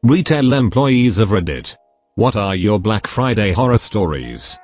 Retail employees of Reddit. What are your Black Friday horror stories?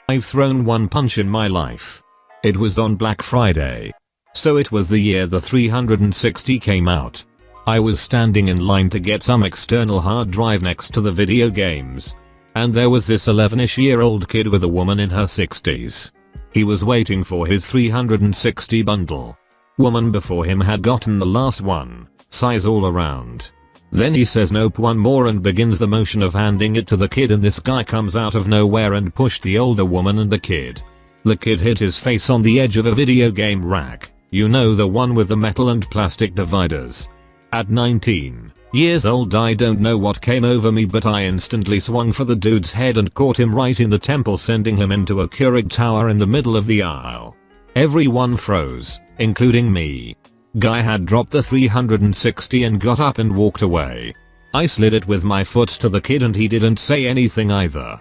I've thrown one punch in my life. It was on Black Friday. So it was the year the 360 came out. I was standing in line to get some external hard drive next to the video games. And there was this 11-ish-year-old kid with a woman in her 60s. He was waiting for his 360 bundle. Woman before him had gotten the last one, size all around. Then he says nope, one more, and begins the motion of handing it to the kid, and this guy comes out of nowhere and pushed the older woman and the kid. The kid hit his face on the edge of a video game rack, you know, the one with the metal and plastic dividers. At 19 years old, I don't know what came over me, but I instantly swung for the dude's head and caught him right in the temple, sending him into a Keurig tower in the middle of the aisle. Everyone froze, including me. Guy had dropped the 360 and got up and walked away. I slid it with my foot to the kid and he didn't say anything either.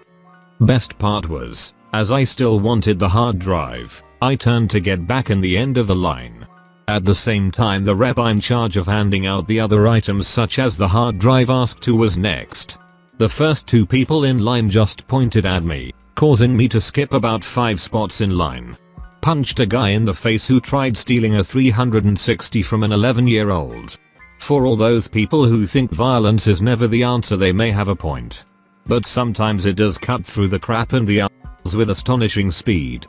Best part was, as I still wanted the hard drive, I turned to get back in the end of the line. At the same time, the rep in charge of handing out the other items such as the hard drive asked who was next. The first two people in line just pointed at me, causing me to skip about 5 spots in line. Punched a guy in the face who tried stealing a 360 from an 11-year-old. For all those people who think violence is never the answer, they may have a point. But sometimes it does cut through the crap and the aisles with astonishing speed.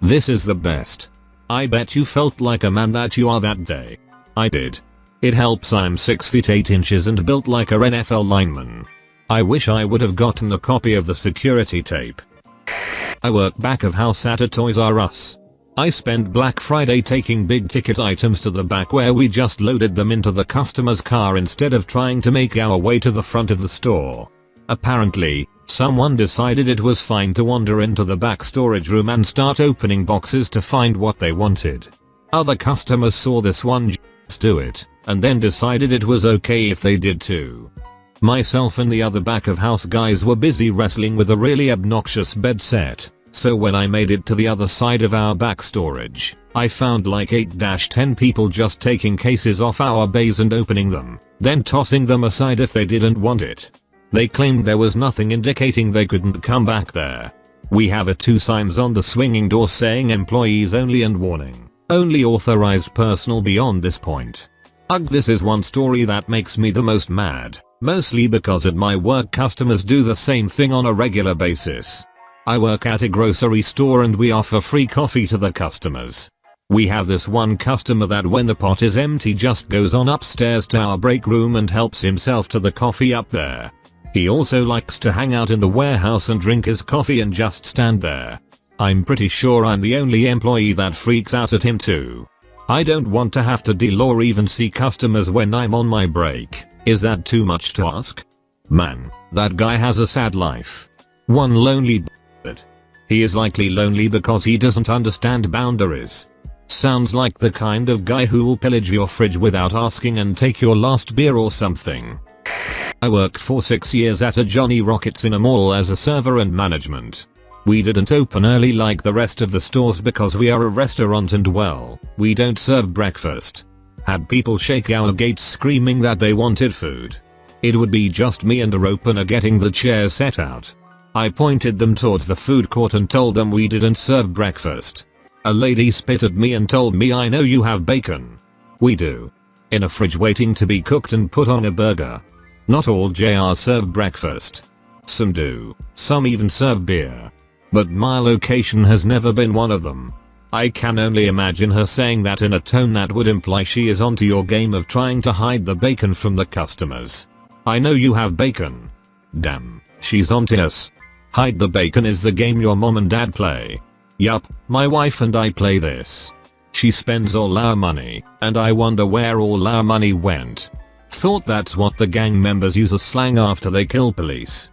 This is the best. I bet you felt like a man that you are that day. I did. It helps I'm 6 feet 8 inches and built like a NFL lineman. I wish I would have gotten a copy of the security tape. I work back of house at a Toys R Us. I spent Black Friday taking big ticket items to the back where we just loaded them into the customer's car instead of trying to make our way to the front of the store. Apparently, someone decided it was fine to wander into the back storage room and start opening boxes to find what they wanted. Other customers saw this one just do it, and then decided it was okay if they did too. Myself and the other back of house guys were busy wrestling with a really obnoxious bed set. So when I made it to the other side of our back storage, I found like 8-10 people just taking cases off our bays and opening them, then tossing them aside if they didn't want it. They claimed there was nothing indicating they couldn't come back there. We have 2 signs on the swinging door saying employees only and warning, only authorized personnel beyond this point. Ugh, this is one story that makes me the most mad, mostly because at my work customers do the same thing on a regular basis. I work at a grocery store and we offer free coffee to the customers. We have this one customer that when the pot is empty just goes on upstairs to our break room and helps himself to the coffee up there. He also likes to hang out in the warehouse and drink his coffee and just stand there. I'm pretty sure I'm the only employee that freaks out at him too. I don't want to have to deal or even see customers when I'm on my break. Is that too much to ask? Man, that guy has a sad life. One lonely He is likely lonely because he doesn't understand boundaries. Sounds like the kind of guy who will pillage your fridge without asking and take your last beer or something. I worked for 6 years at a Johnny Rockets in a mall as a server and management. We didn't open early like the rest of the stores because we are a restaurant and well, we don't serve breakfast. Had people shake our gates screaming that they wanted food. It would be just me and a opener getting the chairs set out. I pointed them towards the food court and told them we didn't serve breakfast. A lady spit at me and told me, I know you have bacon. We do. In a fridge waiting to be cooked and put on a burger. Not all JRs serve breakfast. Some do. Some even serve beer. But my location has never been one of them. I can only imagine her saying that in a tone that would imply she is onto your game of trying to hide the bacon from the customers. I know you have bacon. Damn, she's onto us. Hide the bacon is the game your mom and dad play. Yup, my wife and I play this. She spends all our money, and I wonder where all our money went. Thought that's what the gang members use as slang after they kill police.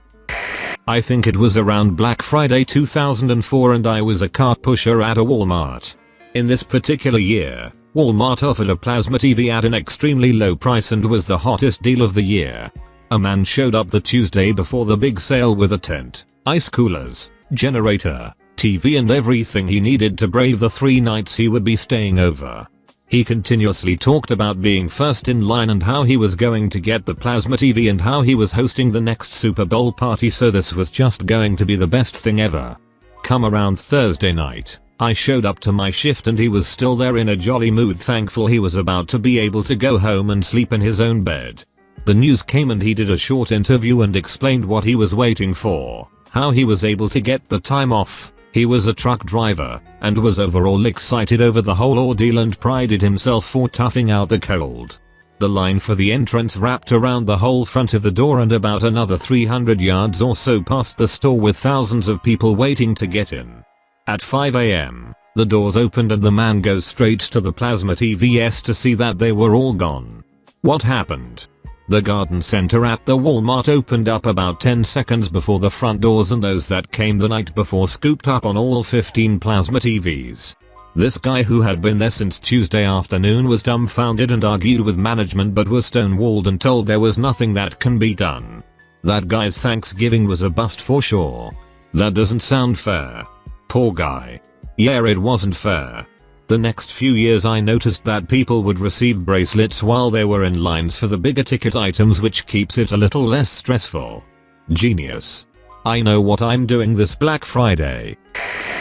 I think it was around Black Friday 2004 and I was a cart pusher at a Walmart. In this particular year, Walmart offered a plasma TV at an extremely low price and was the hottest deal of the year. A man showed up the Tuesday before the big sale with a tent, ice coolers, generator, TV and everything he needed to brave the 3 nights he would be staying over. He continuously talked about being first in line and how he was going to get the plasma TV and how he was hosting the next Super Bowl party, so this was just going to be the best thing ever. Come around Thursday night, I showed up to my shift and he was still there in a jolly mood, thankful he was about to be able to go home and sleep in his own bed. The news came and he did a short interview and explained what he was waiting for, how he was able to get the time off. He was a truck driver and was overall excited over the whole ordeal and prided himself for toughing out the cold. The line for the entrance wrapped around the whole front of the door and about another 300 yards or so past the store, with thousands of people waiting to get in. At 5 AM, the doors opened and the man goes straight to the plasma TVs to see that they were all gone. What happened? The garden center at the Walmart opened up about 10 seconds before the front doors, and those that came the night before scooped up on all 15 plasma TVs. This guy, who had been there since Tuesday afternoon, was dumbfounded and argued with management but was stonewalled and told there was nothing that can be done. That guy's Thanksgiving was a bust for sure. That doesn't sound fair. Poor guy. Yeah, it wasn't fair. The next few years I noticed that people would receive bracelets while they were in lines for the bigger ticket items, which keeps it a little less stressful. Genius. I know what I'm doing this Black Friday.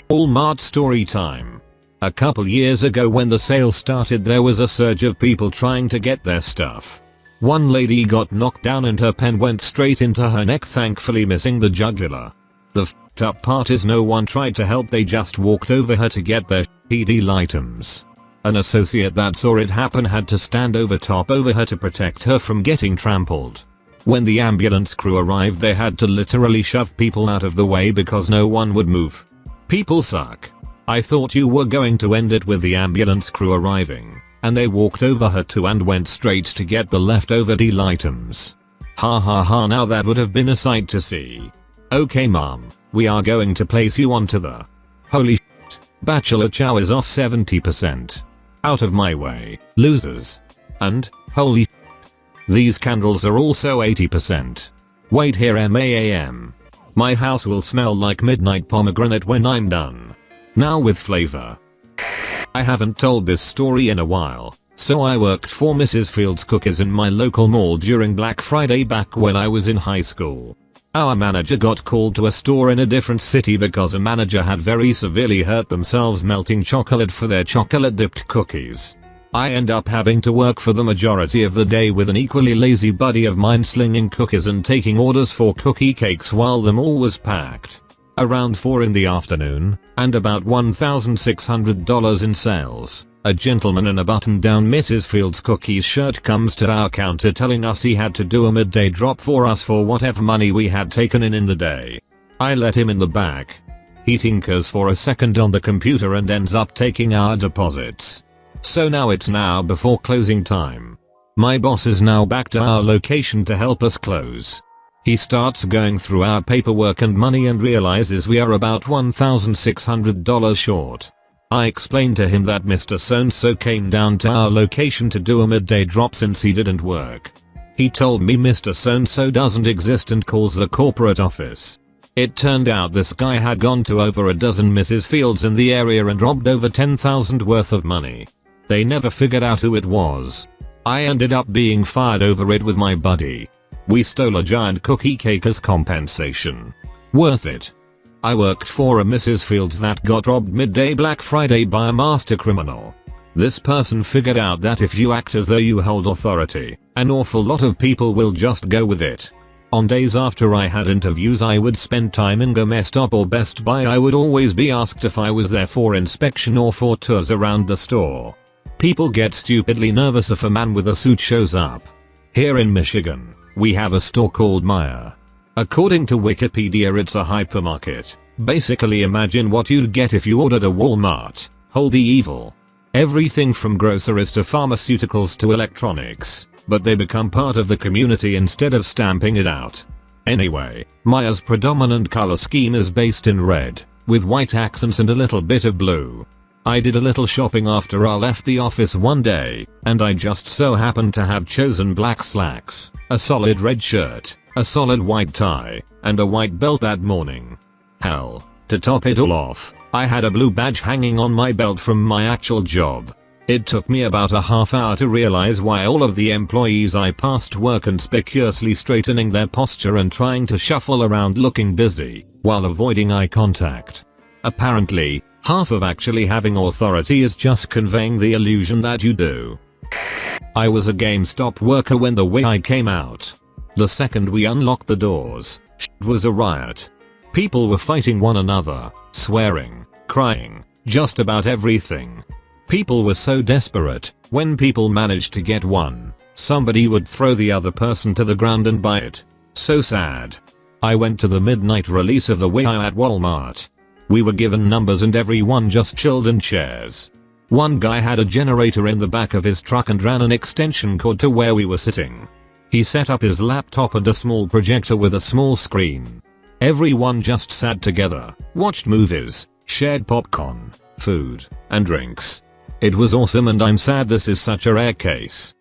Walmart story time. A couple years ago when the sale started, there was a surge of people trying to get their stuff. One lady got knocked down and her pen went straight into her neck, thankfully missing the jugular. The f***ed up part is no one tried to help, they just walked over her to get their deal items. An associate that saw it happen had to stand over her to protect her from getting trampled. When the ambulance crew arrived, they had to literally shove people out of the way because no one would move. People suck. I thought you were going to end it with the ambulance crew arriving, and they walked over her too and went straight to get the leftover deal items. Ha ha ha, now that would have been a sight to see. Okay mom, we are going to place you onto the holy shit, bachelor chow is off 70%. Out of my way, losers. And, holy shit, these candles are also 80%. Wait here MAAM. My house will smell like midnight pomegranate when I'm done. Now with flavor. I haven't told this story in a while, so I worked for Mrs. Fields Cookies in my local mall during Black Friday back when I was in high school. Our manager got called to a store in a different city because a manager had very severely hurt themselves melting chocolate for their chocolate dipped cookies. I end up having to work for the majority of the day with an equally lazy buddy of mine, slinging cookies and taking orders for cookie cakes while the mall was packed. Around 4 in the afternoon, and about $1,600 in sales, a gentleman in a button-down Mrs. Fields Cookies shirt comes to our counter telling us he had to do a midday drop for us for whatever money we had taken in the day. I let him in the back. He tinkers for a second on the computer and ends up taking our deposits. So now it's now before closing time. My boss is now back to our location to help us close. He starts going through our paperwork and money and realizes we are about $1,600 short. I explained to him that Mr. So-and-so came down to our location to do a midday drop since he didn't work. He told me Mr. So-and-so doesn't exist and calls the corporate office. It turned out this guy had gone to over a dozen Mrs. Fields in the area and robbed over $10,000 worth of money. They never figured out who it was. I ended up being fired over it with my buddy. We stole a giant cookie cake as compensation. Worth it. I worked for a Mrs. Fields that got robbed midday Black Friday by a master criminal. This person figured out that if you act as though you hold authority, an awful lot of people will just go with it. On days after I had interviews, I would spend time in GameStop or Best Buy. I would always be asked if I was there for inspection or for tours around the store. People get stupidly nervous if a man with a suit shows up. Here in Michigan, we have a store called Meijer. According to Wikipedia, it's a hypermarket. Basically imagine what you'd get if you ordered a Walmart. Holy evil. Everything from groceries to pharmaceuticals to electronics, but they become part of the community instead of stamping it out. Anyway, Meijer's predominant color scheme is based in red, with white accents and a little bit of blue. I did a little shopping after I left the office one day, and I just so happened to have chosen black slacks, a solid red shirt, a solid white tie, and a white belt that morning. Hell, to top it all off, I had a blue badge hanging on my belt from my actual job. It took me about a half hour to realize why all of the employees I passed were conspicuously straightening their posture and trying to shuffle around looking busy, while avoiding eye contact. Apparently, half of actually having authority is just conveying the illusion that you do. I was a GameStop worker when the Wi-Fi came out. The second we unlocked the doors, it was a riot. People were fighting one another, swearing, crying, just about everything. People were so desperate, when people managed to get one, somebody would throw the other person to the ground and buy it. So sad. I went to the midnight release of the Wi-Fi at Walmart. We were given numbers and everyone just chilled in chairs. One guy had a generator in the back of his truck and ran an extension cord to where we were sitting. He set up his laptop and a small projector with a small screen. Everyone just sat together, watched movies, shared popcorn, food, and drinks. It was awesome and I'm sad this is such a rare case.